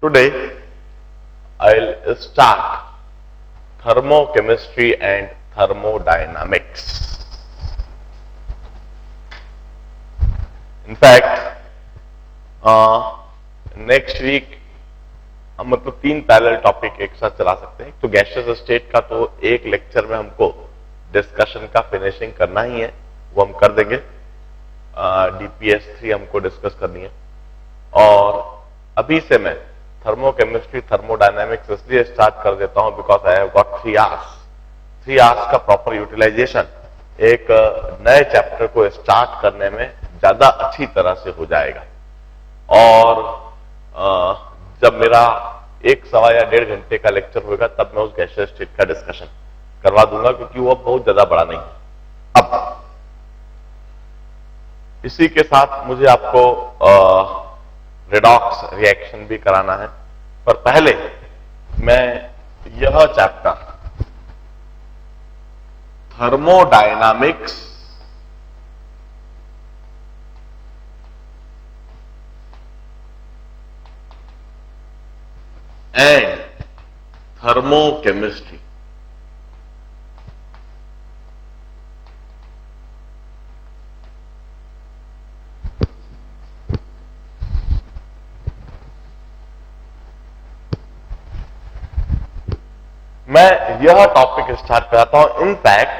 Today I'll start thermochemistry and thermodynamics. In fact, next week हम मतलब 3 parallel topic एक साथ चला सकते हैं। तो गैसियस स्टेट का तो एक लेक्चर में हमको डिस्कशन का फिनिशिंग करना ही है, वो हम कर देंगे। DPS3 हमको डिस्कस करनी है। और अभी से मैं थर्मोकेमिस्ट्री थर्मोडायनेमिक्स इसलिए स्टार्ट कर देता हूं because I have got 3 hours. 3 hours का प्रॉपर यूटिलाइजेशन एक नए चैप्टर को स्टार्ट करने में ज्यादा अच्छी तरह से हो जाएगा। और जब मेरा 1 सवा या 1.5 घंटे का लेक्चर होगा तब मैं उस गैसियस स्टेट का डिस्कशन करवा दूंगा, क्योंकि वो बहुत ज्यादा बड़ा नहीं है। अब इसी के साथ मुझे आपको रेडॉक्स रिएक्शन भी कराना है, पर पहले मैं यह चैप्टर थर्मोडायनामिक्स एंड थर्मोकेमिस्ट्री मैं यह टॉपिक स्टार्ट कराता हूं। इनफैक्ट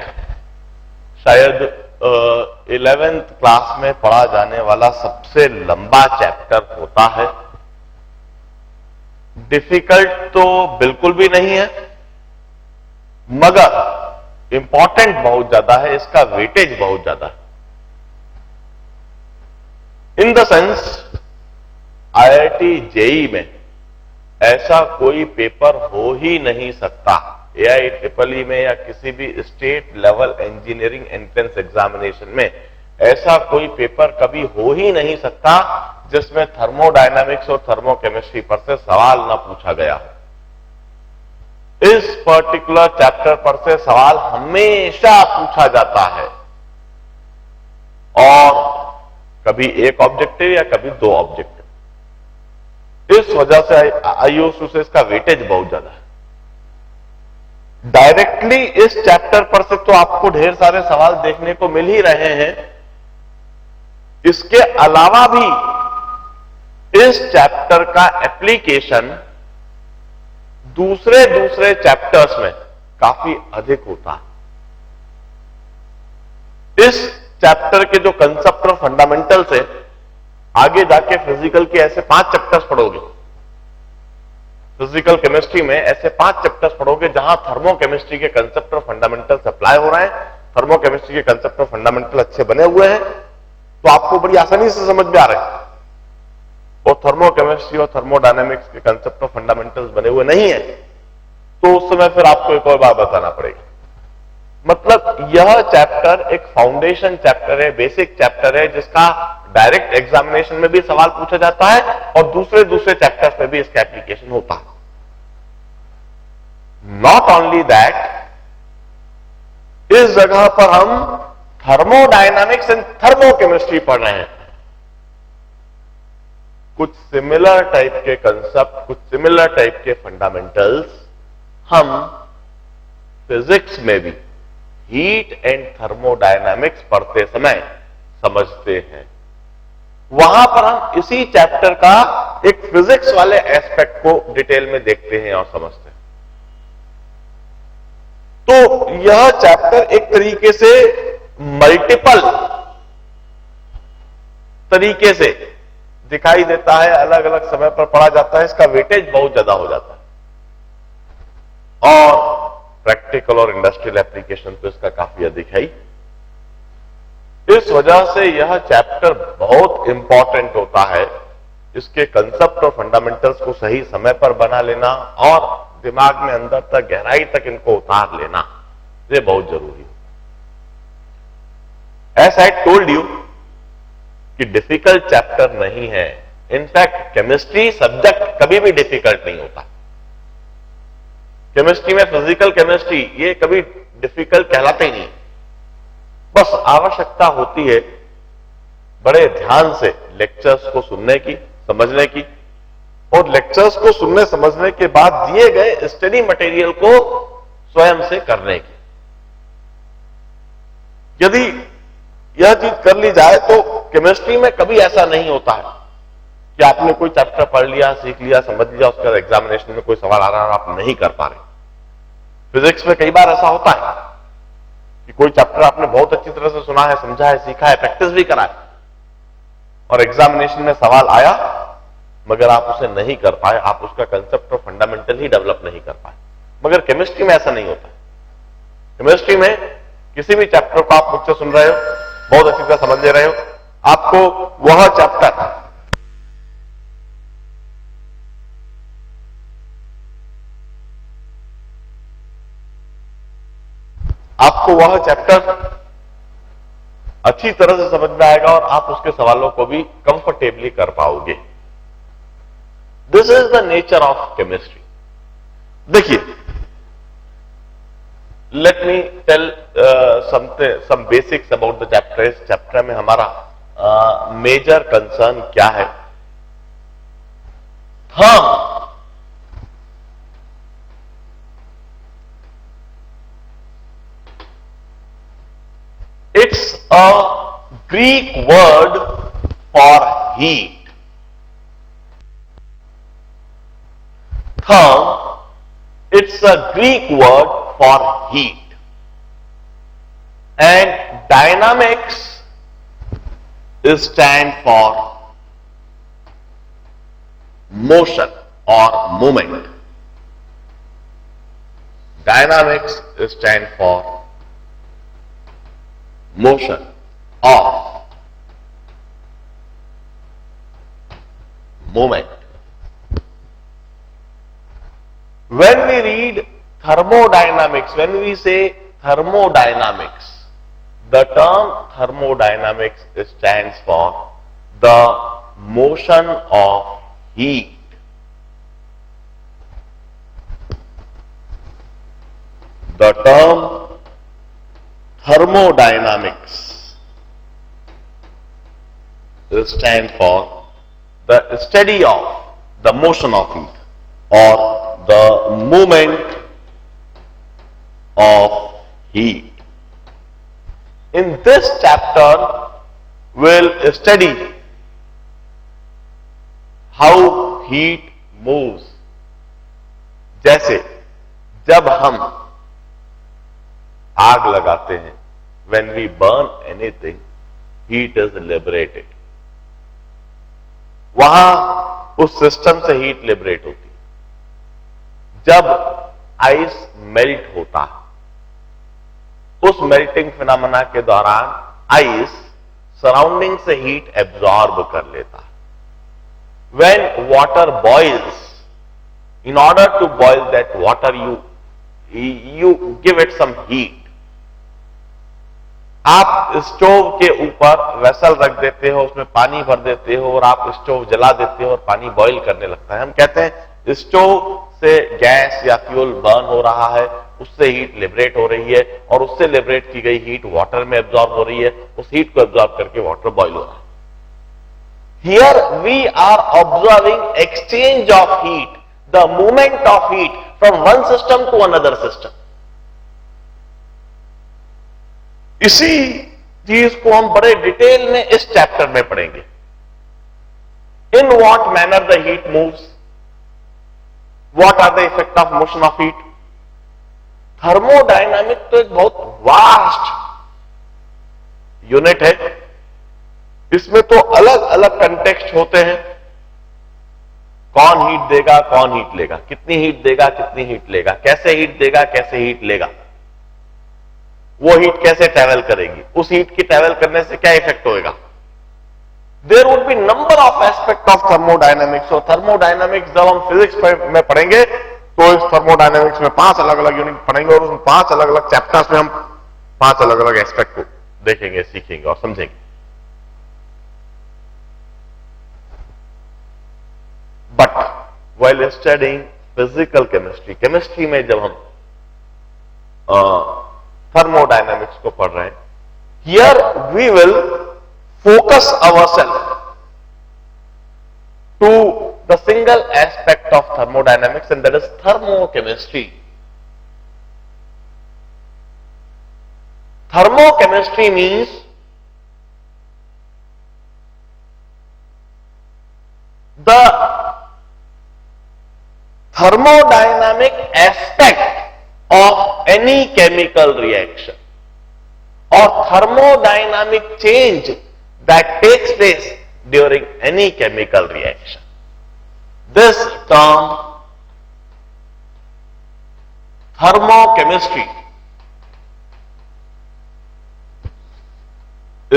शायद 11th क्लास में पढ़ा जाने वाला सबसे लंबा चैप्टर होता है। डिफिकल्ट तो बिल्कुल भी नहीं है, मगर इंपॉर्टेंट बहुत ज्यादा है, इसका वेटेज बहुत ज्यादा है। In the sense IIT JEE में ऐसा कोई पेपर हो ही नहीं सकता, AIEEE में या किसी भी state level engineering entrance examination में ऐसा कोई पेपर कभी हो ही नहीं सकता जिसमें थर्मोडायनामिक्स और थर्मोकेमिस्ट्री पर से सवाल ना पूछा गया हो। इस पर्टिकुलर चैप्टर पर से सवाल हमेशा पूछा जाता है, और कभी एक ऑब्जेक्टिव या कभी 2 ऑब्जेक्टिव। इस वजह से IUSU से इसका वेटेज बहुत ज्यादा है। डायरेक्टली इस चैप्टर पर से तो आपको ढेर सारे सवाल देखने को मिल ही रहे हैं, इसके अलावा भी इस चैप्टर का एप्लीकेशन दूसरे चैप्टर्स में काफी अधिक होता है। इस चैप्टर के जो कंसेप्ट और फंडामेंटल्स है, आगे जाके फिजिकल के ऐसे 5 चैप्टर्स पढ़ोगे, फिजिकल केमिस्ट्री में ऐसे 5 चैप्टर्स पढ़ोगे जहां थर्मोकेमिस्ट्री के कंसेप्ट और फंडामेंटल्स अप्लाई हो रहे हैं, थर्मोकेमिस्ट्री के कंसेप्ट और फंडामेंटल अच्छे बने हुए हैं, तो आपको बड़ी आसानी से समझ में आ रहे हैं। और थर्मोकेमिस्ट्री और थर्मोडायनेमिक्स के कंसेप्ट और फंडामेंटल्स बने हुए नहीं है, तो उस समय फिर आपको एक और बात बताना पड़ेगी। मतलब यह चैप्टर एक फाउंडेशन चैप्टर है, बेसिक चैप्टर है, जिसका डायरेक्ट एग्जामिनेशन में भी सवाल पूछा जाता है और दूसरे चैप्टर्स में भी इसका एप्लीकेशन होता है। नॉट ओनली दैट, इस जगह पर हम थर्मोडायनामिक्स एंड थर्मोकेमिस्ट्री पढ़ रहे हैं। कुछ सिमिलर टाइप के कंसेप्ट, कुछ सिमिलर टाइप के फंडामेंटल्स हम फिजिक्स में भी हीट एंड थर्मोडायनामिक्स पढ़ते समय समझते हैं। वहां पर हम इसी चैप्टर का एक फिजिक्स वाले एस्पेक्ट को डिटेल में देखते हैं और समझते हैं। तो यह चैप्टर एक तरीके से मल्टीपल तरीके से दिखाई देता है, अलग अलग समय पर पढ़ा जाता है, इसका वेटेज बहुत ज्यादा हो जाता है, और प्रैक्टिकल और इंडस्ट्रियल एप्लीकेशन तो इसका काफी अधिक है ही। इस वजह से यह चैप्टर बहुत इंपॉर्टेंट होता है। इसके कंसेप्ट और फंडामेंटल्स को सही समय पर बना लेना और दिमाग में अंदर तक गहराई तक इनको उतार लेना, ये बहुत जरूरी है। एज आई टोल्ड यू कि डिफिकल्ट चैप्टर नहीं है। इनफैक्ट केमिस्ट्री सब्जेक्ट कभी भी डिफिकल्ट नहीं होता। केमिस्ट्री में फिजिकल केमिस्ट्री ये कभी डिफिकल्ट कहलाते ही नहीं। बस आवश्यकता होती है बड़े ध्यान से लेक्चर्स को सुनने की, समझने की, और लेक्चर्स को सुनने समझने के बाद दिए गए स्टडी मटेरियल को स्वयं से करने की। यदि यह चीज कर ली जाए तो केमिस्ट्री में कभी ऐसा नहीं होता है कि आपने कोई चैप्टर पढ़ लिया, सीख लिया, समझ लिया, उसके बाद एग्जामिनेशन में कोई सवाल आ रहा है और आप नहीं कर पा रहे। फिजिक्स में कई बार ऐसा होता है कि कोई चैप्टर आपने बहुत अच्छी तरह से सुना है, समझा है, सीखा है, प्रैक्टिस भी करा है, और एग्जामिनेशन में सवाल आया मगर आप उसे नहीं कर पाए, आप उसका कंसेप्ट और फंडामेंटल ही डेवलप नहीं कर पाए। मगर केमिस्ट्री में ऐसा नहीं होता। केमिस्ट्री में किसी भी चैप्टर को आप मुझसे सुन रहे हो, बहुत अच्छी तरह समझ ले रहे हो, आपको वह चैप्टर अच्छी तरह से समझ में आएगा और आप उसके सवालों को भी कंफर्टेबली कर पाओगे। This is the nature of chemistry. देखिए, let me tell some basics about the chapter. इस चैप्टर में हमारा मेजर कंसर्न क्या है? It's a Greek word for heat. Therm, it's a Greek word for heat. And dynamics stand for motion or movement. Dynamics stand for motion or movement. When we read thermodynamics, when we say thermodynamics, the term thermodynamics stands for the motion of heat. The term thermodynamics stands for the study of the motion of heat or the movement of heat. In this chapter, we'll study how heat moves. जैसे जब हम आग लगाते हैं, when we burn anything, heat is liberated. वहां उस system से heat liberate होती है। जब आइस मेल्ट होता है, उस मेल्टिंग फिनोमेना के दौरान आइस सराउंडिंग से हीट एब्जॉर्ब कर लेता है। When water boils, in order to boil that water, you give it some heat. आप स्टोव के ऊपर वेसल रख देते हो, उसमें पानी भर देते हो और आप स्टोव जला देते हो और पानी बॉईल करने लगता है। हम कहते हैं स्टोव से गैस या फ्यूल बर्न हो रहा है, उससे हीट लिबरेट हो रही है और उससे लिबरेट की गई हीट वाटर में एब्जॉर्ब हो रही है, उस हीट को एब्जॉर्ब करके वाटर बॉईल हो रहा है। Here we are observing exchange of heat, the movement of heat from one system to another system. इसी चीज को हम बड़े डिटेल में इस चैप्टर में पढ़ेंगे। In what manner the heat moves, what are the effect of motion of heat. Thermodynamic तो एक बहुत वास्ट यूनिट है। इसमें तो अलग अलग कंटेक्स्ट होते हैं। कौन हीट देगा, कौन हीट लेगा, कितनी हीट देगा, कितनी हीट लेगा, कैसे हीट देगा, कैसे हीट लेगा, वो हीट कैसे ट्रैवल करेगी, उस हीट की ट्रैवल करने से क्या इफेक्ट होएगा। There would be number of aspect of thermodynamics. और थर्मोडायनेमिक्स जब हम फिजिक्स में पढ़ेंगे तो इस थर्मोडायनेमिक्स में 5 अलग अलग यूनिट पढ़ेंगे और उन 5 अलग अलग चैप्टर्स में हम 5 अलग अलग एस्पेक्ट को देखेंगे, सीखेंगे और समझेंगे। But while studying physical chemistry, chemistry में जब हम थर्मोडायनेमिक्स को पढ़ रहे हैं, here we will focus ourselves to the single aspect of thermodynamics, and that is thermochemistry. Thermochemistry means the thermodynamic aspect of any chemical reaction or thermodynamic change that takes place during any chemical reaction. This term thermochemistry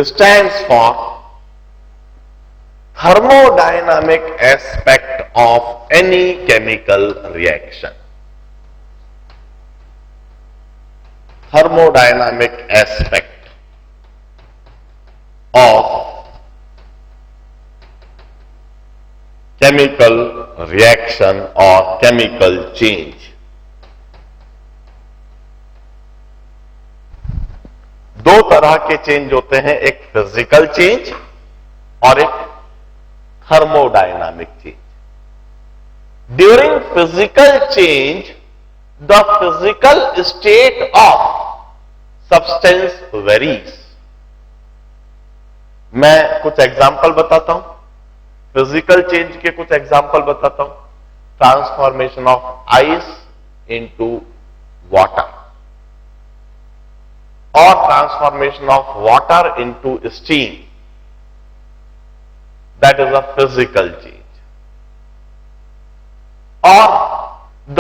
stands for thermodynamic aspect of any chemical reaction. Thermodynamic aspect of chemical reaction or chemical change. दो तरह के change होते हैं, एक physical change और एक thermodynamic change. During physical change the physical state of substance varies. मैं कुछ एग्जाम्पल बताता हूं, फिजिकल चेंज के कुछ एग्जाम्पल बताता हूं. Transformation of ice into water or transformation of water into steam. That is a physical change. Or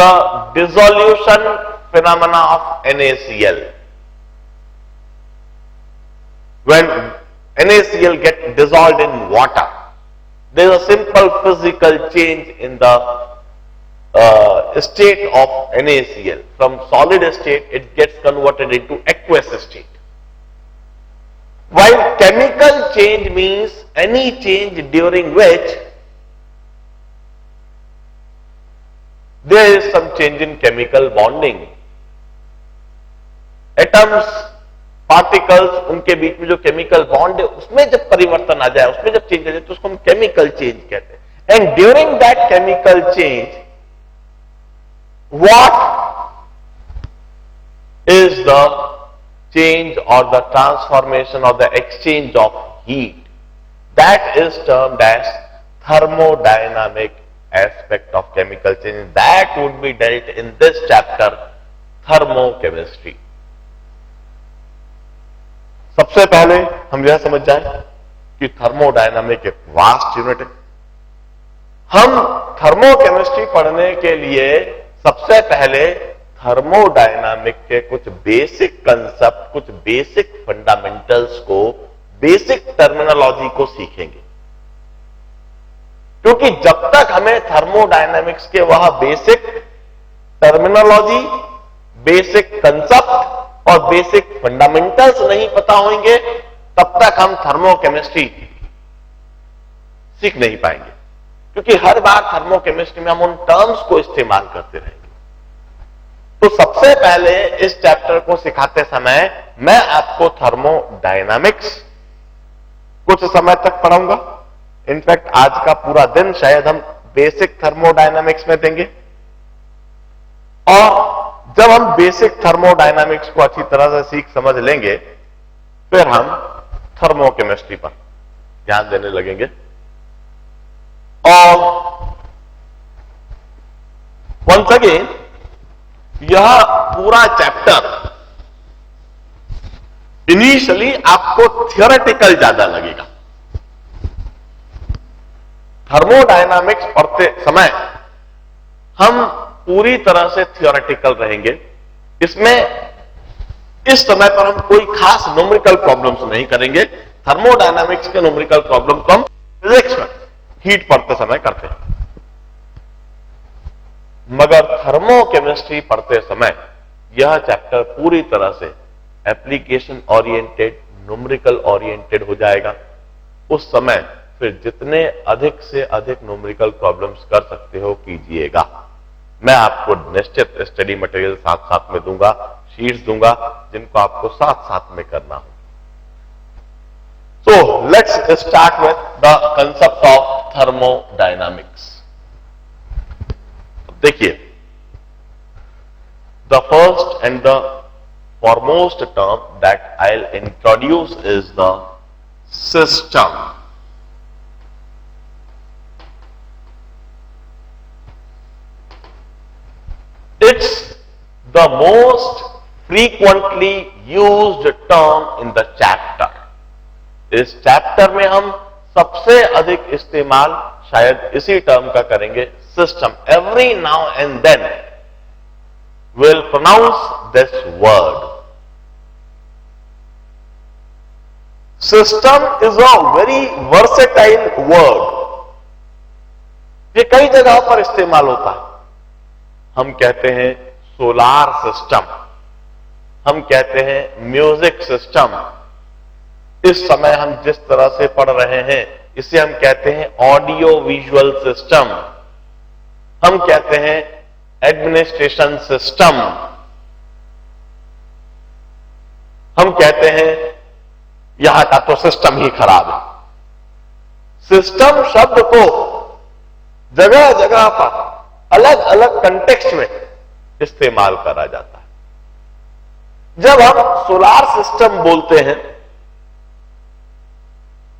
the dissolution phenomena of NaCl. When NaCl gets dissolved in water, there is a simple physical change in the state of NaCl. From solid state, it gets converted into aqueous state. While chemical change means any change during which there is some change in chemical bonding. Atoms, particles, उनके बीच में जो chemical bond है, उसमें जब परिवर्तन आ जाए, उसमें जब change आ जाए, तो उसको हम chemical change कहते हैं. And during that chemical change, what is the change or the transformation or the exchange of heat? That is termed as thermodynamic aspect of chemical change. That would be dealt in this chapter, thermochemistry. सबसे पहले हम यह समझ जाए कि thermodynamic एक vast unit है. हम थर्मोकेमिस्ट्री पढ़ने के लिए सबसे पहले थर्मोडायनामिक के कुछ बेसिक कंसेप्ट, कुछ बेसिक फंडामेंटल्स को, बेसिक टर्मिनोलॉजी को सीखेंगे. क्योंकि जब तक हमें थर्मोडायनामिक्स के वह बेसिक टर्मिनोलॉजी, बेसिक कंसेप्ट और बेसिक फंडामेंटल्स नहीं पता होंगे, तब तक हम थर्मोकेमिस्ट्री सीख नहीं पाएंगे. क्योंकि हर बार थर्मोकेमिस्ट्री में हम उन टर्म्स को इस्तेमाल करते रहेंगे. तो सबसे पहले इस चैप्टर को सिखाते समय मैं आपको थर्मोडायनामिक्स कुछ समय तक पढ़ाऊंगा. इनफैक्ट आज का पूरा दिन शायद हम बेसिक थर्मोडायनामिक्स में देंगे. और जब हम बेसिक थर्मोडायनामिक्स को अच्छी तरह से सीख समझ लेंगे, फिर हम थर्मोकेमिस्ट्री पर ध्यान देने लगेंगे. और वंस अगेन यह पूरा चैप्टर इनिशियली आपको थियोरेटिकल ज्यादा लगेगा. थर्मोडायनामिक्स पढ़ते समय हम पूरी तरह से थियोरेटिकल रहेंगे. इसमें इस समय पर हम कोई खास न्यूमेरिकल प्रॉब्लम्स नहीं करेंगे. थर्मोडायनामिक्स के न्यूमेरिकल प्रॉब्लम को हम फिजिक्स में हीट पढ़ते समय करते हैं. मगर थर्मोकेमिस्ट्री पढ़ते समय यह चैप्टर पूरी तरह से एप्लीकेशन ओरिएंटेड, न्यूमेरिकल ओरिएंटेड हो जाएगा. उस समय फिर जितने अधिक से अधिक न्यूमेरिकल प्रॉब्लम्स कर सकते हो कीजिएगा. मैं आपको निश्चित स्टडी मटेरियल साथ साथ में दूंगा, शीट्स दूंगा, जिनको आपको साथ साथ में करना हो. So let's start with the concept of thermodynamics. देखिए, the first and the foremost term that I'll introduce is the system. It's the most frequently used term in the chapter. इस चैप्टर में हम सबसे अधिक इस्तेमाल शायद इसी टर्म का करेंगे, system. Every now and then will pronounce this word. System is a very versatile word. ये कई जगहों पर इस्तेमाल होता है. हम कहते हैं सोलार सिस्टम, हम कहते हैं म्यूजिक सिस्टम. इस समय हम जिस तरह से पढ़ रहे हैं इसे हम कहते हैं ऑडियो विजुअल सिस्टम. हम कहते हैं एडमिनिस्ट्रेशन सिस्टम. हम कहते हैं यहां का तो सिस्टम ही खराब है. सिस्टम शब्द को जगह जगह पर अलग अलग कंटेक्स्ट में इस्तेमाल करा जाता है. जब हम सोलार सिस्टम बोलते हैं,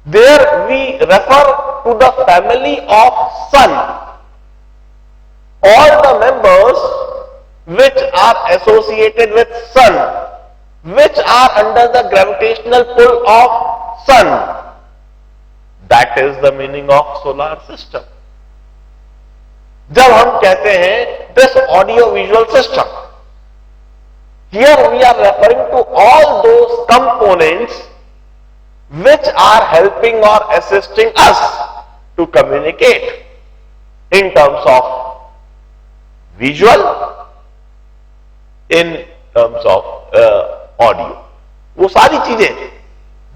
there we refer to the family of sun. All the members which are associated with sun, which are under the gravitational pull of sun, that is the meaning of solar system. जब हम कहते हैं this audio visual system, here we are referring to all those components which are helping or assisting us to communicate in terms of visual, in terms of audio. वो सारी चीजें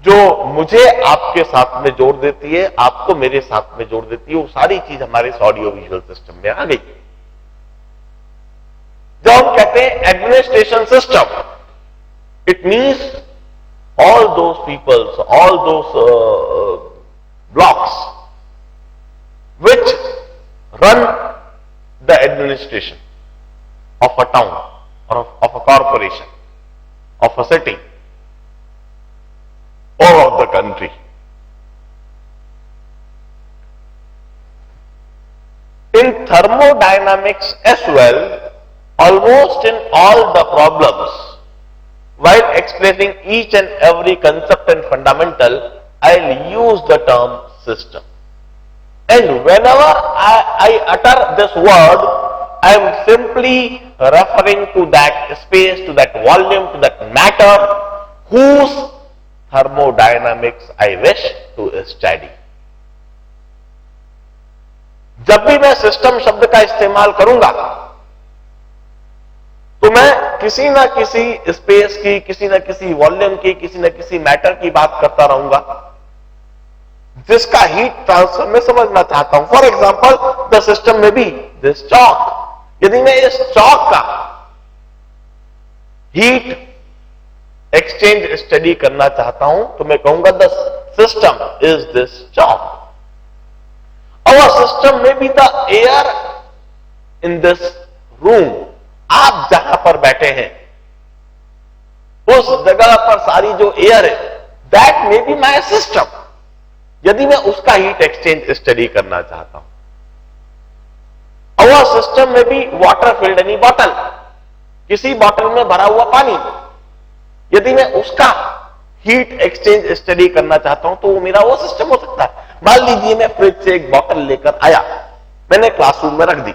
जो मुझे आपके साथ में जोड़ देती है, आपको मेरे साथ में जोड़ देती है, वो सारी चीज हमारे इस ऑडियो विजुअल सिस्टम में आ गई. जब हम कहते हैं administration system, it means all those peoples, all those blocks which run the administration of a town or of a corporation, of a city or of the country. In thermodynamics as well, almost in all the problems, while explaining each and every concept and fundamental, I'll use the term system. And whenever I utter this word, I am simply referring to that space, to that volume, to that matter whose thermodynamics I wish to study. जब भी मैं system शब्द का इस्तेमाल करूंगा तो मैं किसी ना किसी स्पेस की, किसी ना किसी वॉल्यूम की, किसी ना किसी मैटर की बात करता रहूंगा जिसका हीट ट्रांसफर मैं समझना चाहता हूं. फॉर एग्जाम्पल, द सिस्टम में बी दिस चॉक. यदि मैं इस चॉक का हीट एक्सचेंज स्टडी करना चाहता हूं तो मैं कहूंगा the system is this chalk. Our system में be the air in this room. आप जहां पर बैठे हैं उस जगह पर सारी जो एयर है, that may be my system. यदि मैं उसका हीट एक्सचेंज स्टडी करना चाहता हूं. अवर सिस्टम में भी वाटर फिल्ड एनी बॉटल, किसी बॉटल में भरा हुआ पानी, यदि मैं उसका हीट एक्सचेंज स्टडी करना चाहता हूं तो वो मेरा वो सिस्टम हो सकता है. मान लीजिए मैं फ्रिज से एक बॉटल लेकर आया, मैंने क्लासरूम में रख दी,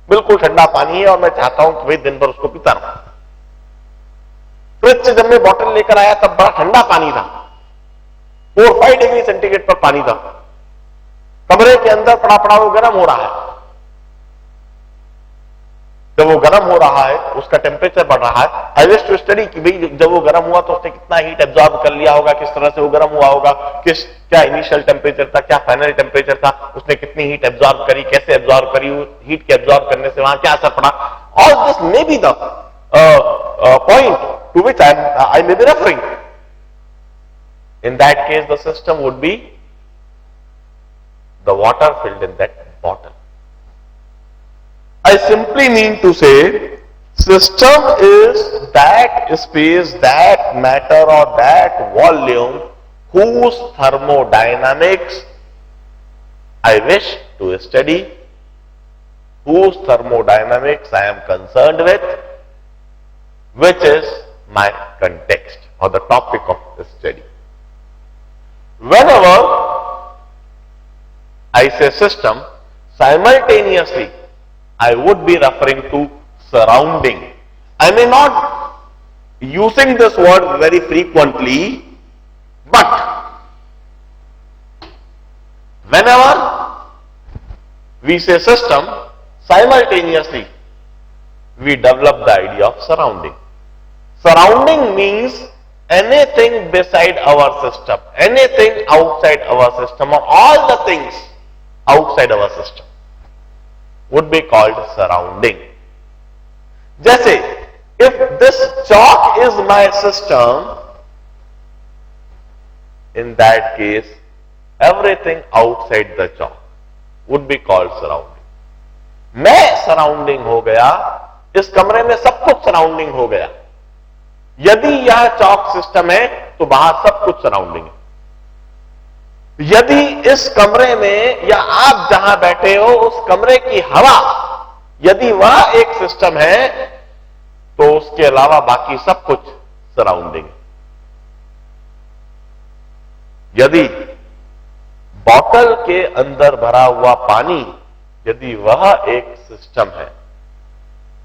बिल्कुल ठंडा पानी है और मैं चाहता हूं कि भाई दिन भर उसको पीता रहूं. फ्रिज से जब मैं बॉटल लेकर आया तब बड़ा ठंडा पानी था, 4-5 डिग्री सेंटीग्रेड पर पानी था. कमरे के अंदर पड़ा पड़ा वो गर्म हो रहा है. जब वो गर्म हो रहा है, उसका टेम्परेचर बढ़ रहा है, आई विश टू स्टडी कि भाई जब वो गर्म हुआ तो उसने कितना हीट एब्जॉर्ब कर लिया होगा, किस तरह से वो गर्म हुआ होगा, क्या इनिशियल टेम्परेचर था, क्या फाइनल टेम्परेचर था, उसने कितनी हीट एब्जॉर्ब करी, कैसे एब्जॉर्ब करी, हीट के एब्जॉर्ब करने से वहां क्या असर पड़ा. All this may be the point two which I may be referring. In that case, the system would be the water filled in that bottle. I simply mean to say system is that space, that matter or that volume whose thermodynamics I wish to study, whose thermodynamics I am concerned with, which is my context or the topic of the study. Whenever I say system, simultaneously I would be referring to surrounding. I may not using this word very frequently, but whenever we say system, simultaneously we develop the idea of surrounding. Surrounding means anything beside our system, anything outside our system, or all the things outside our system would be called surrounding. जैसे if this chalk is my system, in that case everything outside the chalk would be called surrounding. मैं surrounding हो गया, इस कमरे में सब कुछ surrounding हो गया. यदि यह चॉक सिस्टम है तो बाहर सब कुछ सराउंडिंग है. यदि इस कमरे में या आप जहां बैठे हो उस कमरे की हवा यदि वह एक सिस्टम है तो उसके अलावा बाकी सब कुछ सराउंडिंग है. यदि बॉटल के अंदर भरा हुआ पानी यदि वह एक सिस्टम है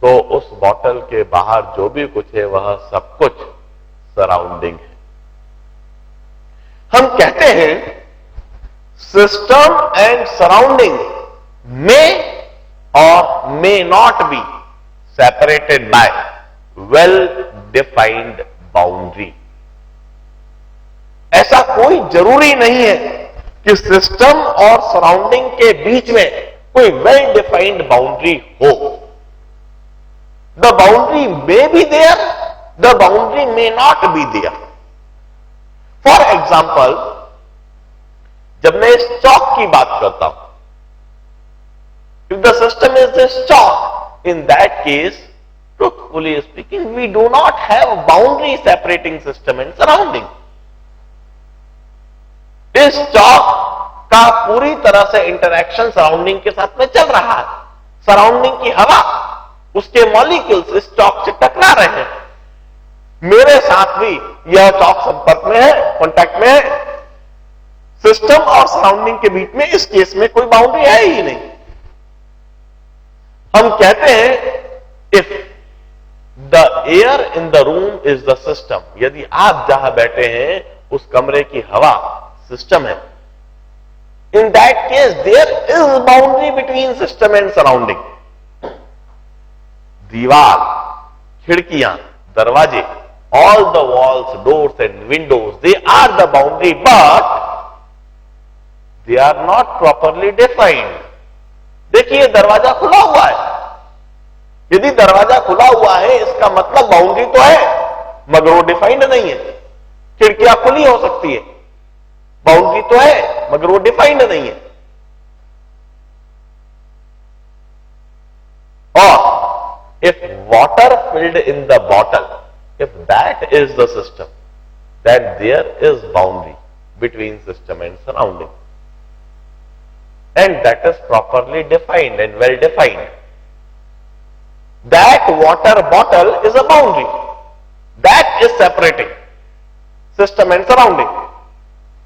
तो उस बॉटल के बाहर जो भी कुछ है वह सब कुछ सराउंडिंग है. हम कहते हैं system and surrounding may or may not be separated by well defined boundary. ऐसा कोई जरूरी नहीं है कि सिस्टम और सराउंडिंग के बीच में कोई वेल डिफाइंड बाउंड्री हो. The boundary may be there, the boundary may not be there. For example, जब मैं इस चौक की बात करता हूं, if the system is this chalk, in that case, truthfully speaking, we do not have a boundary separating system and surrounding. इस चौक का पूरी तरह से इंटरैक्शन सराउंडिंग के साथ में चल रहा है. सराउंडिंग की हवा, उसके मॉलिक्यूल्स इस चौक से टकरा रहे हैं. मेरे साथ भी यह चौक संपर्क में है, कांटेक्ट में है. सिस्टम और सराउंडिंग के बीच में इस केस में कोई बाउंड्री है ही नहीं. हम कहते हैं if the air in the room is the system, यदि आप जहां बैठे हैं उस कमरे की हवा सिस्टम है, in that case there is boundary between system and surrounding. दीवार, खिड़कियां, दरवाजे, all the walls, doors and windows, they are the boundary, but they are not properly defined. देखिए दरवाजा खुला हुआ है. यदि दरवाजा खुला हुआ है इसका मतलब बाउंड्री तो है मगर वो डिफाइंड नहीं है. खिड़कियां खुली हो सकती है, बाउंड्री तो है मगर वो डिफाइंड नहीं है. और if water filled in the bottle, if that is the system, then there is boundary between system and surrounding. And that is properly defined and well defined. That water bottle is a boundary. That is separating system and surrounding.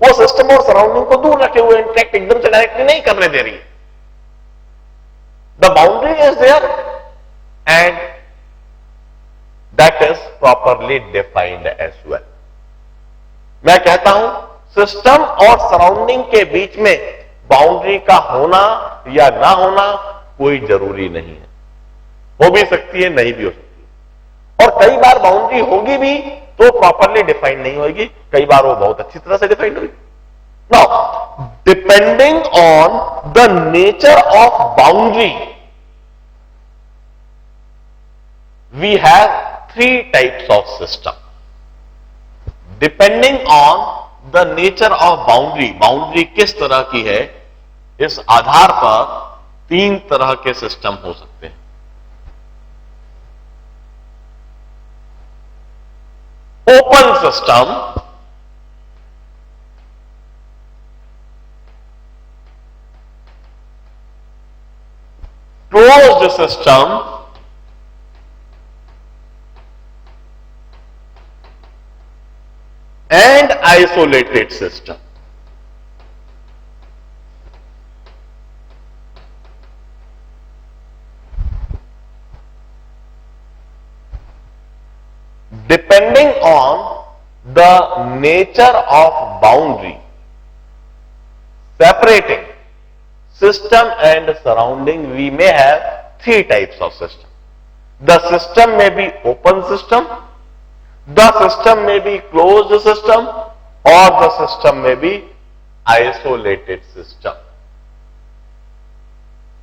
वो system और surrounding को दूर रखे हुए interact एकदम से directly नहीं करने दे रही है. The boundary is there and that is properly defined as well. मैं कहता हूं सिस्टम और सराउंडिंग के बीच में बाउंड्री का होना या ना होना कोई जरूरी नहीं है. हो भी सकती है, नहीं भी हो सकती है. और कई बार बाउंड्री होगी भी तो प्रॉपरली डिफाइंड नहीं होगी, कई बार वो बहुत अच्छी तरह से डिफाइंड होगी. Now depending on the nature of boundary we have 3 types of system. Depending on the nature of boundary, boundary किस तरह की है, इस आधार पर 3 तरह के सिस्टम हो सकते हैं. open system closed system and isolated system. Depending on the nature of boundary separating system and surrounding, we may have three types of system. The system may be open system, the system may be closed system, or the system may be isolated system.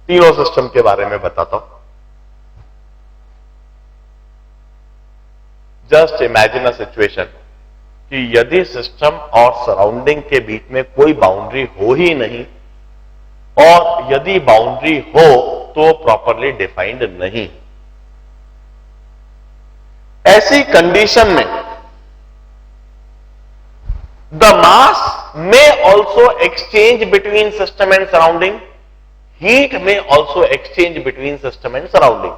तीनों system के बारे में बताता हूं. Just imagine a situation कि यदि system और surrounding के बीच में कोई बाउंड्री हो ही नहीं, और यदि बाउंड्री हो तो प्रॉपरली डिफाइंड नहीं. ऐसी कंडीशन में द मास में also exchange between system and surrounding, heat में also exchange between system and surrounding.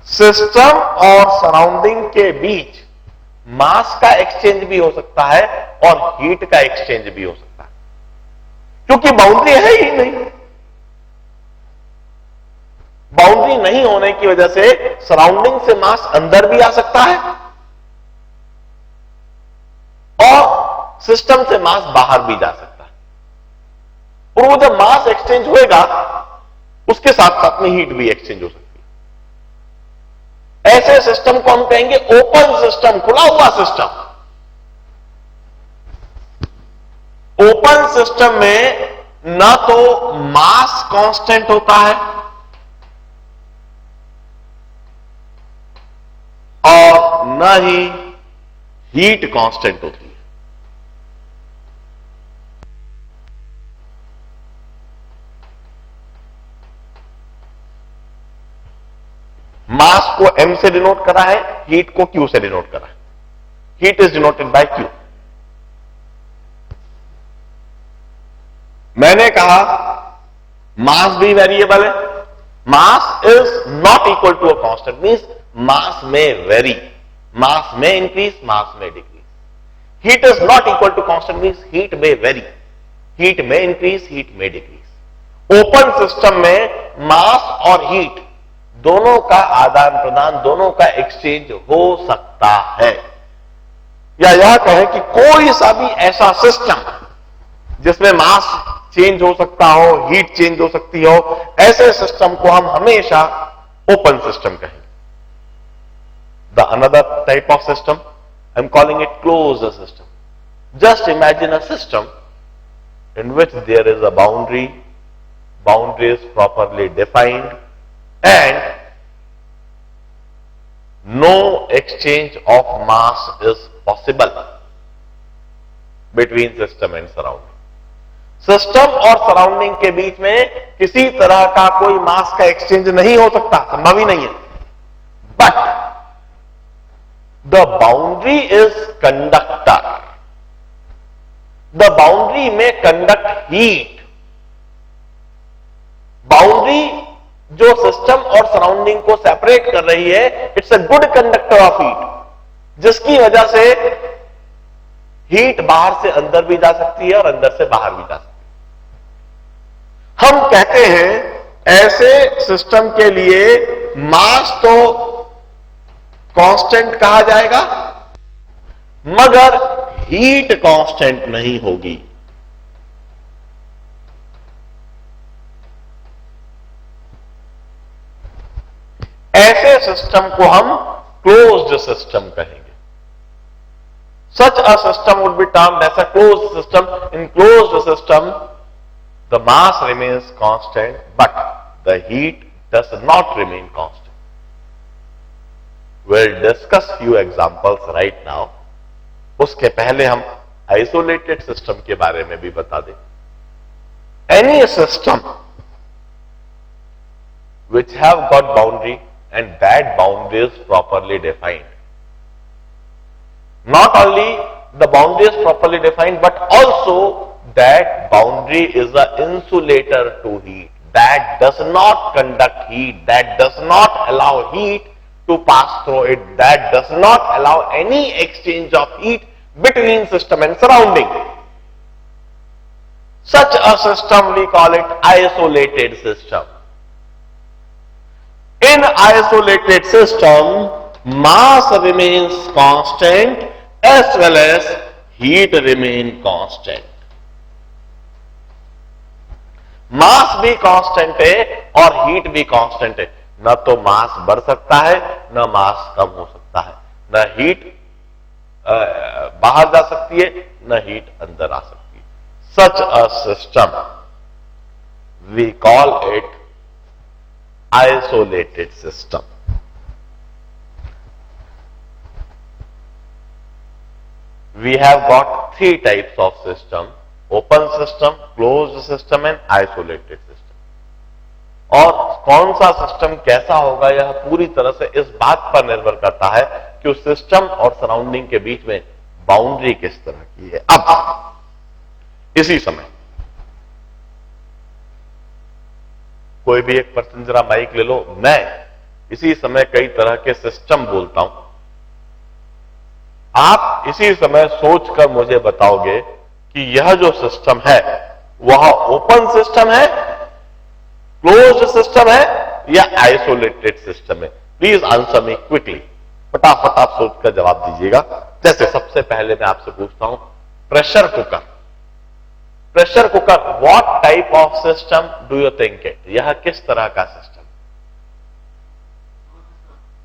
System और सराउंडिंग के बीच मास का एक्सचेंज भी हो सकता है और हीट का एक्सचेंज भी हो सकता है, क्योंकि बाउंड्री है ही नहीं. बाउंड्री नहीं होने की वजह से सराउंडिंग से मास अंदर भी आ सकता है और सिस्टम से मास बाहर भी जा सकता है. और वो जब मास एक्सचेंज होएगा उसके साथ साथ में हीट भी एक्सचेंज हो सकती है. ऐसे सिस्टम को हम कहेंगे ओपन सिस्टम, खुला हुआ सिस्टम. ओपन सिस्टम में ना तो मास कांस्टेंट होता है और न ही हीट कांस्टेंट होती है. मास को m से डिनोट करा है, हीट को q से डिनोट करा है. Heat is denoted by q. मैंने कहा मास भी वेरिएबल है. Mass is not equal to a constant, means mass में वेरी, मास में इंक्रीज, मास में decrease. Heat is not equal to constant, means heat में वेरी, हीट में increase, heat में डिक्रीज. ओपन सिस्टम में mass और heat दोनों का आदान प्रदान, दोनों का एक्सचेंज हो सकता है. या यह कहें कि कोई सा भी ऐसा सिस्टम जिसमें मास चेंज हो सकता हो, हीट चेंज हो सकती हो, ऐसे सिस्टम को हम हमेशा ओपन सिस्टम कहेंगे. The another type of system, I am calling it closed system. Just imagine a system in which there is a boundary, boundary is properly defined, and no exchange of mass is possible between system and surrounding. System और surrounding के बीच में किसी तरह का कोई मास का exchange नहीं हो सकता, संभव ही नहीं है. But the boundary is conductor. The boundary में कंडक्ट हीट. बाउंड्री जो सिस्टम और सराउंडिंग को सेपरेट कर रही है, it's a good conductor of heat, जिसकी वजह से हीट बाहर से अंदर भी जा सकती है और अंदर से बाहर भी जा सकती है. हम कहते हैं ऐसे सिस्टम के लिए मास तो कांस्टेंट कहा जाएगा, मगर हीट कांस्टेंट नहीं होगी. ऐसे सिस्टम को हम क्लोज्ड सिस्टम कहेंगे. Such a system would be termed as a closed system. In closed system, the mass remains constant, but the heat does not remain constant. We'll discuss few examples right now. उसके पहले हम isolated system के बारे में भी बता दें. Any system which have got boundary and that boundary is properly defined, Not only the boundary is properly defined, but also that boundary is the insulator to heat, that does not conduct heat, that does not allow heat to pass through it, that does not allow any exchange of heat between system and surrounding. Such a system we call it isolated system. In isolated system, mass remains constant as well as heat remain constant. मास भी constant है और heat भी constant है, न तो मास बढ़ सकता है न मास कम हो सकता है, न हीट बाहर जा सकती है न हीट अंदर आ सकती है. Such a system we call it isolated system. We have got three types of system: open system, closed system and isolated system. और कौन सा सिस्टम कैसा होगा यह पूरी तरह से इस बात पर निर्भर करता है कि उस सिस्टम और सराउंडिंग के बीच में बाउंड्री किस तरह की है. अब इसी समय कोई भी एक पर्सन जरा माइक ले लो, मैं इसी समय कई तरह के सिस्टम बोलता हूं, आप इसी समय सोचकर मुझे बताओगे कि यह जो सिस्टम है वह ओपन सिस्टम है, क्लोज्ड सिस्टम है या आइसोलेटेड सिस्टम है. प्लीज आंसर मी क्विकली, फटाफट आप सोचकर जवाब दीजिएगा. जैसे सबसे पहले मैं आपसे पूछता हूं, pressure cooker. Pressure cooker, what type of system do you think it? यह किस तरह का system?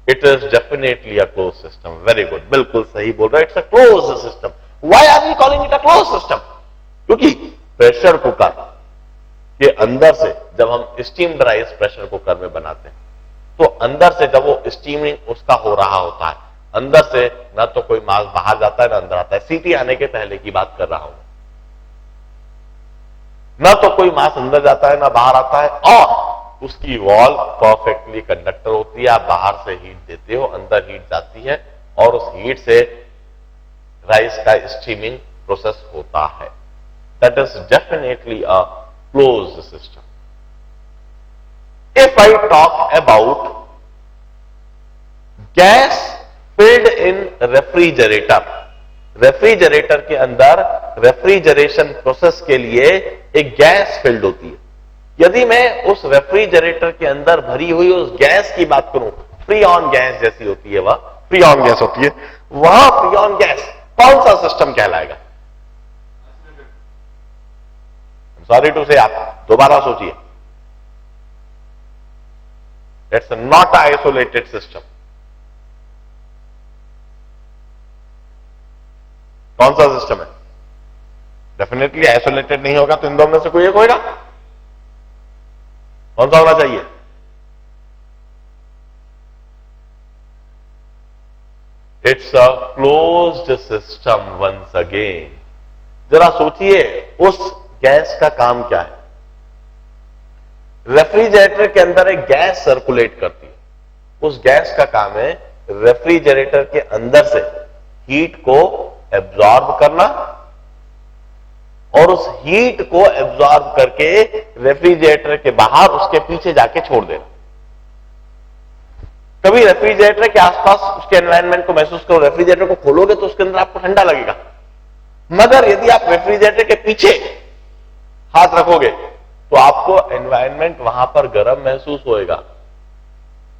It is definitely a close system. Very good, बिल्कुल सही बोल रहे. It's a close system. Why are we calling it a close system? क्योंकि pressure cooker के अंदर से जब हम स्टीम्ड राइस प्रेशर कुकर में बनाते हैं तो अंदर से जब वो स्टीमिंग उसका हो रहा होता है, अंदर से न तो कोई मांस बाहर जाता है ना अंदर आता है. सीटी आने के पहले की बात कर रहा हूं. न तो कोई मांस अंदर जाता है ना बाहर आता है, और उसकी वॉल परफेक्टली कंडक्टर होती है. आप बाहर से हीट देते हो, अंदर हीट जाती है और उस हीट से राइस का स्टीमिंग प्रोसेस होता है. That is definitely a closed system. If I talk about gas filled in refrigerator, refrigerator के अंदर रेफ्रिजरेशन प्रोसेस के लिए एक गैस फिल्ड होती है. यदि मैं उस रेफ्रिजरेटर के अंदर भरी हुई उस गैस की बात करूं, फ्री ऑन गैस जैसी होती है, वह फ्री ऑन गैस होती है, वह फ्री ऑन गैस कौन सा सिस्टम कहलाएगा? सॉरी टू से, आप दोबारा सोचिए. It's not isolated system. कौन सा सिस्टम है? डेफिनेटली आइसोलेटेड नहीं होगा तो इन दोनों में से कोई एक होगा. कौन सा होना चाहिए? It's a closed system once again. जरा सोचिए उस गैस का काम क्या है. रेफ्रिजरेटर के अंदर एक गैस सर्कुलेट करती है. उस गैस का काम है रेफ्रिजरेटर के अंदर से हीट को एब्जॉर्ब करना और उस हीट को एब्जॉर्ब करके रेफ्रिजरेटर के बाहर उसके पीछे जाके छोड़ देना. कभी रेफ्रिजरेटर के आसपास उसके एनवायरनमेंट को महसूस करो. रेफ्रिजरेटर को खोलोगे तो उसके अंदर आपको ठंडा लगेगा, मगर यदि आप रेफ्रिजरेटर के पीछे हाथ रखोगे तो आपको एनवायरनमेंट वहां पर गर्म महसूस होएगा.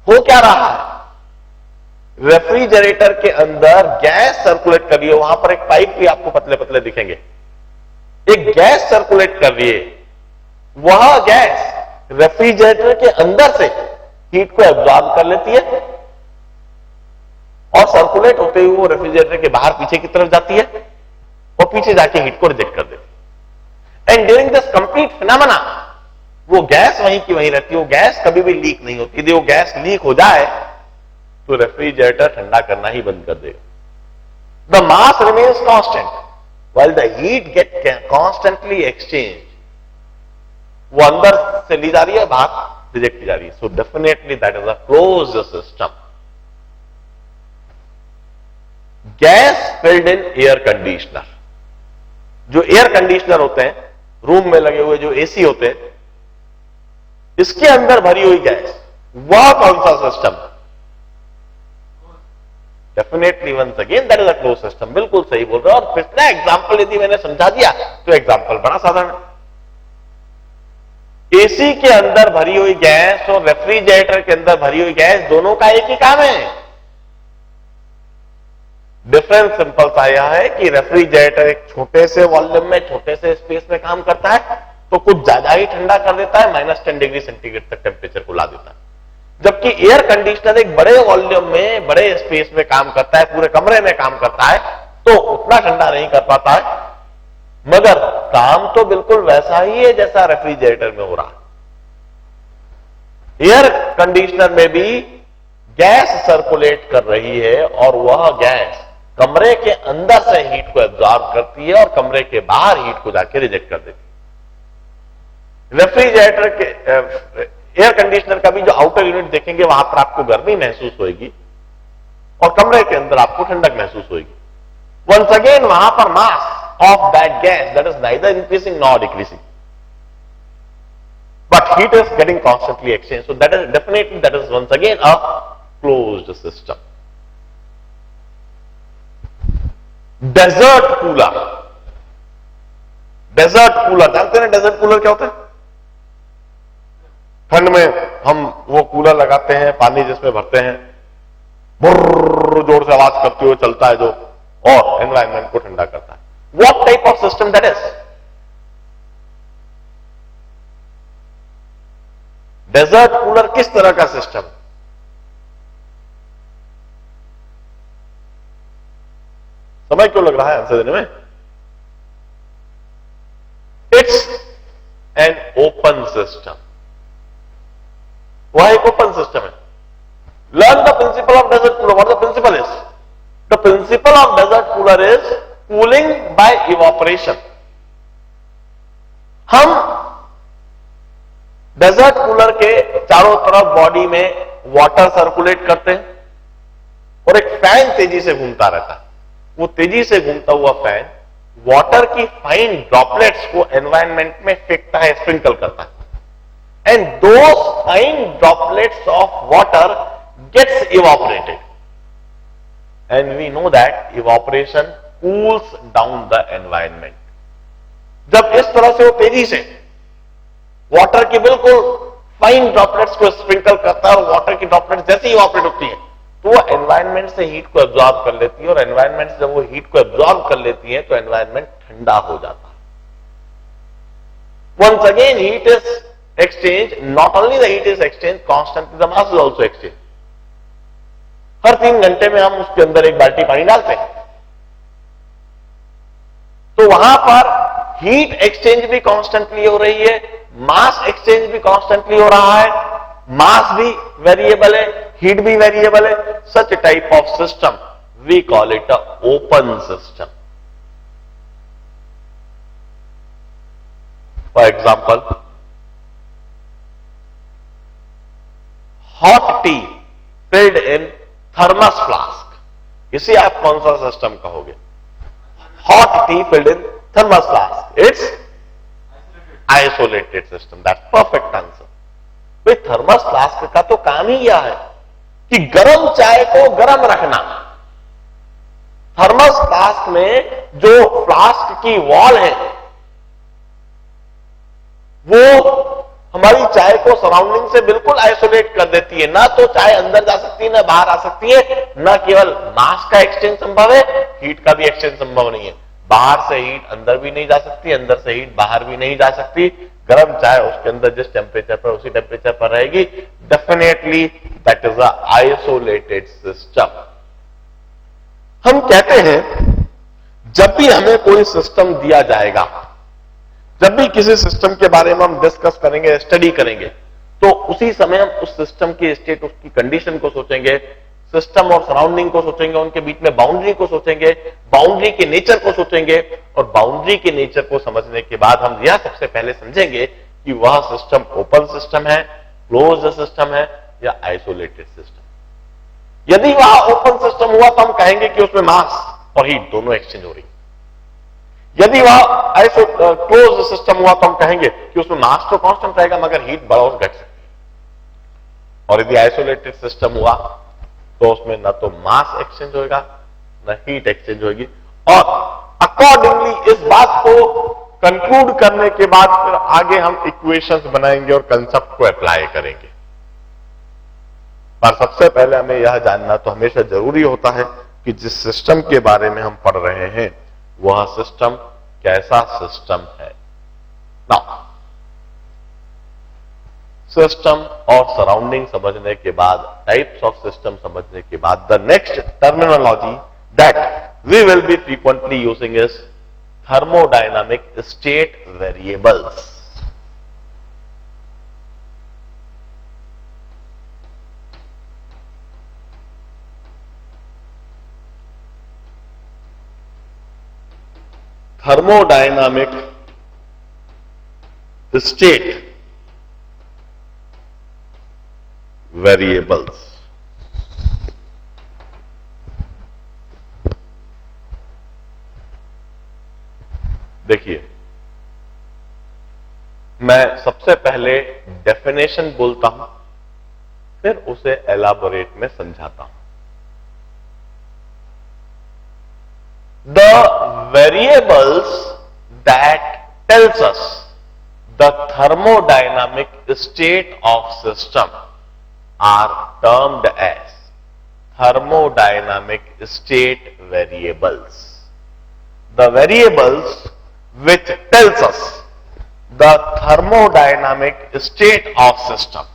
हो क्या रहा है? रेफ्रिजरेटर के अंदर गैस सर्कुलेट कर रही है. वहां पर एक पाइप भी आपको पतले पतले दिखेंगे. एक गैस सर्कुलेट कर रही है. वह गैस रेफ्रिजरेटर के अंदर से हीट को एब्जॉर्ब कर लेती है और सर्कुलेट होते हुए वो रेफ्रिजरेटर के बाहर पीछे की तरफ जाती है और पीछे जाके हीट को रिजेक्ट कर देती है. And during this complete phenomena वो गैस वहीं की वहीं रहती है. वो गैस कभी भी लीक नहीं होती. यदि वो गैस लीक हो जाए तो रेफ्रिजरेटर ठंडा करना ही बंद कर देगा. The mass remains constant while the heat get constantly exchanged. वो अंदर से ली जा रही है, बाहर रिजेक्ट की जा रही है. So definitely that is a closed system. Gas filled filled in air conditioner. जो एयर कंडीशनर होते हैं, रूम में लगे हुए जो एसी होते हैं, इसके अंदर भरी हुई गैस, वह कौन सा system? Definitely once again that is a close system. बिल्कुल सही बोल रहे हो। और पिछला एग्जाम्पल यदि मैंने समझा दिया तो एग्जाम्पल बड़ा साधारण है। एसी के अंदर भरी हुई गैस और रेफ्रिजरेटर के अंदर भरी हुई गैस, दोनों का एक ही काम है। डिफरेंस सिंपल सा यह है कि रेफ्रिजरेटर एक छोटे से वॉल्यूम में, छोटे से स्पेस में काम करता है, तो कुछ ज्यादा ही ठंडा कर देता है, -10 डिग्री सेंटीग्रेड तक टेम्परेचर को ला देता है। जबकि एयर कंडीशनर एक बड़े वॉल्यूम में, बड़े स्पेस में काम करता है, पूरे कमरे में काम करता है, तो उतना ठंडा नहीं कर पाता है, मगर काम तो बिल्कुल वैसा ही है जैसा रेफ्रिजरेटर में हो रहा है। एयर कंडीशनर में भी गैस सर्कुलेट कर रही है और वह गैस कमरे के अंदर से हीट को एब्जॉर्ब करती है और कमरे के बाहर हीट को जाके रिजेक्ट कर देती है। रेफ्रिजरेटर के एयर कंडीशनर का भी जो आउटर यूनिट देखेंगे, वहां पर आपको गर्मी महसूस होगी और कमरे के अंदर आपको ठंडक महसूस होगी। वंस अगेन वहां पर मास of that gas that is neither increasing nor decreasing, but heat is getting constantly exchanged. So that is definitely, that is once again a closed system. Desert cooler, desert cooler जानते हैं? Desert cooler क्या होता है? ठंड में हम वो cooler लगाते हैं, पानी जिसमें भरते हैं, बुर्र जोर से आवाज करते हुए चलता है जो, और एनवायरमेंट को ठंडा करता है। What type of system that is? Desert cooler किस तरह का सिस्टम? समय क्यों लग रहा है आंसर देने में? It's an open system. वह एक ओपन सिस्टम है। Learn the principle of desert cooler. What the principle is? The principle of desert cooler is cooling bye evaporation. हम डेजर्ट कूलर के चारों तरफ बॉडी में वाटर सर्कुलेट करते हैं और एक फैन तेजी से घूमता रहता है। वो तेजी से घूमता हुआ फैन वाटर की फाइन ड्रॉपलेट्स को एनवायरनमेंट में फेंकता है, स्प्रिंकल करता है, and those fine droplets of water gets evaporated, and we know that evaporation cools down the environment. जब इस तरह से वो तेजी से वाटर की बिल्कुल फाइन ड्रॉपलेट्स को स्प्रिंकल करता है और वाटर की ड्रॉपलेट्स जैसे ही इवापोरेट होती है तो वो एनवायरनमेंट से हीट को एब्जॉर्ब कर लेती है, और एनवायरनमेंट से जब वो हीट को एब्जॉर्ब कर लेती है तो एनवायरनमेंट ठंडा हो जाता है। Once again heat is exchanged, not only the heat is exchanged, constantly the mass is also exchanged. हर 3 घंटे में हम उसके अंदर एक बाल्टी पानी डालते हैं, तो वहां पर हीट एक्सचेंज भी कांस्टेंटली हो रही है, मास एक्सचेंज भी कांस्टेंटली हो रहा है, मास भी वेरिएबल है, हीट भी वेरिएबल है। Such type of system we call it a open system. For example, hot tea filled in thermos flask, इसे आप कौन सा सिस्टम कहोगे? Hot tea filled in thermos flask. It's isolated system. That's perfect answer. भाई thermos flask का तो काम ही यह है कि गर्म चाय को गर्म रखना। थर्मस फ्लास्क में जो फ्लास्क की वॉल है वो हमारी चाय को सराउंडिंग से बिल्कुल आइसोलेट कर देती है। ना तो चाय अंदर जा सकती है, ना बाहर आ सकती है, ना केवल मास का एक्सचेंज संभव है, हीट का भी एक्सचेंज संभव नहीं है। बाहर से हीट अंदर भी नहीं जा सकती, अंदर से हीट बाहर भी नहीं जा सकती। गर्म चाय उसके अंदर जिस टेम्परेचर पर उसी टेम्परेचर पर रहेगी। Definitely that is a isolated system. हम कहते हैं जब भी हमें कोई सिस्टम दिया जाएगा, जब भी किसी सिस्टम के बारे में हम डिस्कस करेंगे, स्टडी करेंगे, तो उसी समय हम उस सिस्टम की स्टेट, उसकी कंडीशन को सोचेंगे, सिस्टम और सराउंडिंग को सोचेंगे, उनके बीच में बाउंड्री को सोचेंगे, बाउंड्री के नेचर को सोचेंगे, और बाउंड्री के नेचर को समझने के बाद हम यह सबसे पहले समझेंगे कि वह सिस्टम ओपन सिस्टम है, क्लोज्ड सिस्टम है या आइसोलेटेड सिस्टम। यदि वह ओपन सिस्टम हुआ तो हम कहेंगे कि उसमें मास और हीट दोनों एक्सचेंज हो रही। यदि वह ऐसे क्लोज सिस्टम हुआ तो हम कहेंगे कि उसमें मास तो कांस्टेंट रहेगा मगर हीट बढ़ और घट सकती है। और यदि आइसोलेटेड सिस्टम हुआ तो उसमें न तो मास एक्सचेंज होगा न हीट एक्सचेंज होगी। और अकॉर्डिंगली इस बात को कंक्लूड करने के बाद फिर आगे हम इक्वेशंस बनाएंगे और कंसेप्ट को अप्लाई करेंगे। पर सबसे पहले हमें यह जानना तो हमेशा जरूरी होता है कि जिस सिस्टम के बारे में हम पढ़ रहे हैं वह सिस्टम कैसा सिस्टम है। नाउ सिस्टम और सराउंडिंग समझने के बाद, टाइप्स ऑफ सिस्टम समझने के बाद, the next terminology that we will be frequently using is thermodynamic state variables. Thermodynamic state variables. देखिए, मैं सबसे पहले डेफिनेशन बोलता हूं, फिर उसे एलाबोरेट में समझाता हूं। The variables that tells us the thermodynamic state of system are termed as thermodynamic state variables. The variables which tells us the thermodynamic state of system